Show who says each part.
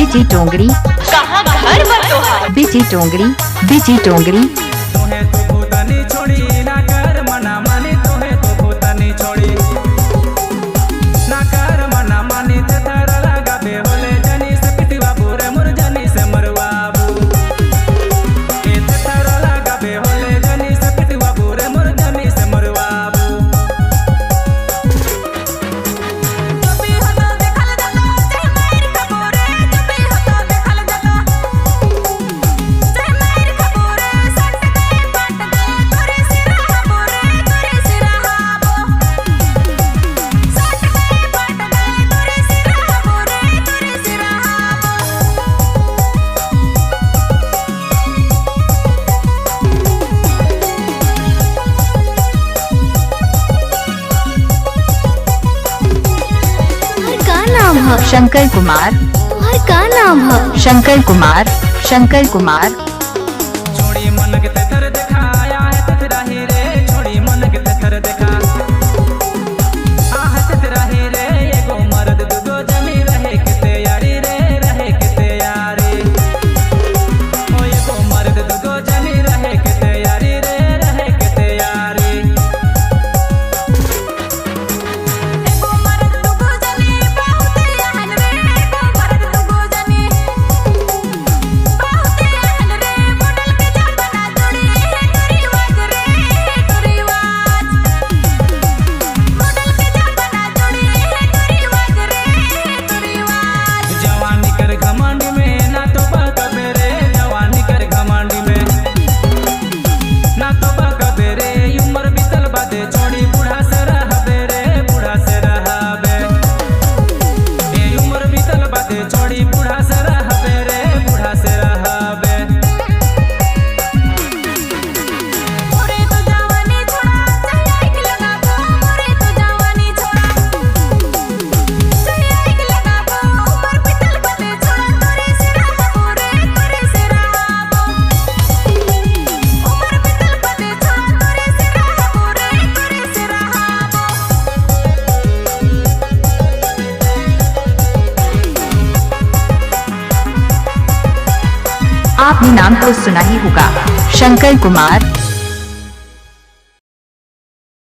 Speaker 1: बिची टोंगरी
Speaker 2: कहाँ घर बतोहार
Speaker 1: बिची टोंगरी बिची टोंगरी
Speaker 3: तोहे तो भूतनी छोड़ी ना कर मना मानी तोहे तो भूतनी छोड़ी ना कर मना मानी ते थर लगा बे होले जनी से पिटवा बुरे मुर जनी से मरवाबू ए ते थर लगा बे होले जनी से पिटवा बुरे मुर जनी से मरवाबू
Speaker 2: जबी होतो देखल जतो जय मार खबोरे जबी होतो देखल जतो जय मार खबोरे सट गए पट गए तोरे सिरा बोरे तोरे सिरा हाबो सट गए पट गए तोरे सिरा बोरे तोरे सिरा
Speaker 4: तुम्हार का नाम है?
Speaker 1: शंकर कुमार
Speaker 4: तुम्हार का नाम है?
Speaker 1: शंकर कुमार शंकर कुमार
Speaker 3: छोड़ी मन के तेतर दिखाया है तेरा ही रे छोड़ी मन के तेतर देखा आह तेरा ही रे एगो मर्द दुगो जमी रहे किते यारी रे रहे किते यारी ओ एगो मर्द दुगो जमी रहे किते यारी रे रहे किते यारी
Speaker 2: एको मर्द दुगो जनी बहुत यहन रे एको मर्द दुगो जनी बहुत यहन रे मॉडल के जमाना जोड़ी है रिवाज रे रिवाज मॉडल के जमाना जोड़ी है रिवाज रे रिवाज
Speaker 3: जवानी कर घमंड में ना तो बकबे रे जवानी कर घमंड में ना तो बकबे रे उम्र बीतल बादे छोड़ी बूढ़ा से रहबे रे बूढ़ा से रहबे ए उम्र बीतल बादे छोड़ी बूढ़ा से रहबे रे बूढ़ा से रहबे
Speaker 2: मोरे तो जवानी छोड़ा चाहिए कि लगा को मोरे तो जवानी छोड़ा चाहिए कि लगा को ऊपर पितल बदे छोड़ा तोरे सिरा बोरे तोरे सिरा बो ऊपर पितल बदे छोड़ा तोरे सिरा बोरे तोरे सिरा
Speaker 1: आपने नाम तो सुना ही होगा शंकर कुमार